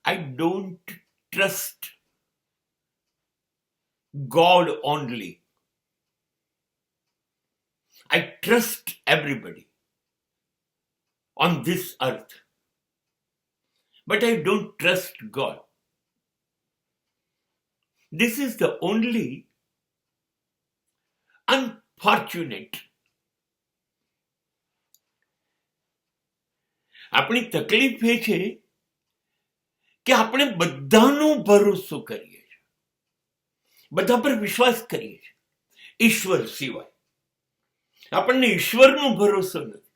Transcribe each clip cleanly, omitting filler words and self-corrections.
I don't trust God only. I trust everybody on this earth. But I don't trust God. This is the only unfortunate. આપણી તકલીફ એ છે કે આપણે બધાનો ભરોસો કરીએ છીએ, બધા પર વિશ્વાસ કરીએ છીએ, ઈશ્વર સિવાય આપણને ઈશ્વરનો ભરોસો નથી.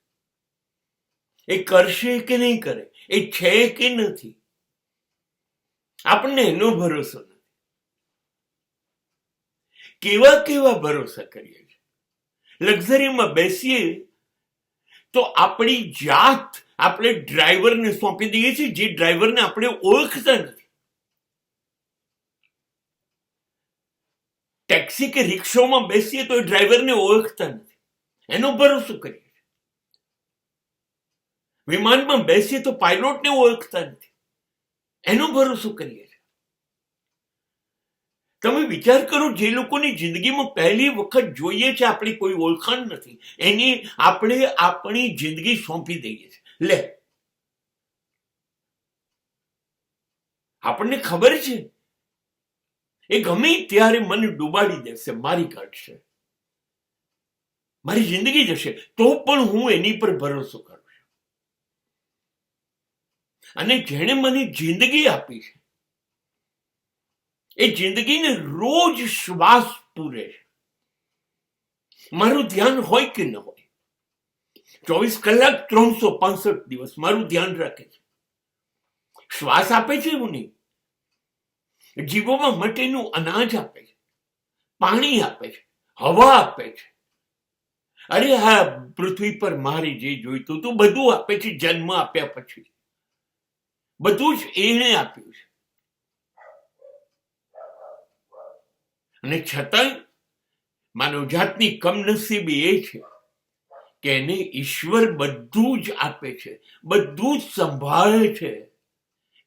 એ કરશે કે નહીં કરે, એ છે કે નથી, આપણને એનો ભરોસો નથી. કેવા કેવા ભરોસા કરીએ છીએ. લક્ઝરીમાં બેસીએ તો આપણી જાત આપણે ડ્રાઈવરને સોંપી દઈએ છીએ, જે ડ્રાઈવરને આપણે ઓળખતા નથી. ટેક્સી કે રિક્ષામાં બેસીએ તો એ ડ્રાઈવરને ઓળખતા નથી, એનો ભરોસો કરીએ છીએ. વિમાનમાં બેસીએ તો પાયલોટને ઓળખતા નથી, એનો ભરોસો કરીએ છીએ. તમે વિચાર કરો, જે લોકોની જિંદગીમાં પહેલી વખત જોઈએ છે, આપણી કોઈ ઓળખાણ નથી, એની આપણે આપણી જિંદગી સોંપી દઈએ છીએ. લે, આપણને ખબર છે એ ગમે ત્યારે મને ડૂબાડી દેશે, મારી કાઢશે, મારી જિંદગી જશે, તો પણ હું એની પર ભરોસો કરું છું. અને જેણે મને જિંદગી આપી છે, એ જિંદગીને રોજ શ્વાસ પૂરે છે. મારું ધ્યાન હોય કે ન હોય, 24 કલાક 365 દિવસ મારું ધ્યાન રાખે છે. શ્વાસ આપે છે એવું નહીં, જીવવા માટેનું અનાજ આપે છે, પાણી આપે છે, હવા આપે છે. અરે હા, પૃથ્વી પર મારે જે જોઈતું હતું બધું આપે છે. જન્મ આપ્યા પછી બધું જ એણે આપ્યું છે. અને છતાંય માનવજાતની કમનસીબી એ છે કે એને ઈશ્વર બધું જ આપે છે, બધું જ સંભાળે છે,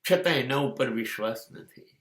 છતાં એના ઉપર વિશ્વાસ નથી.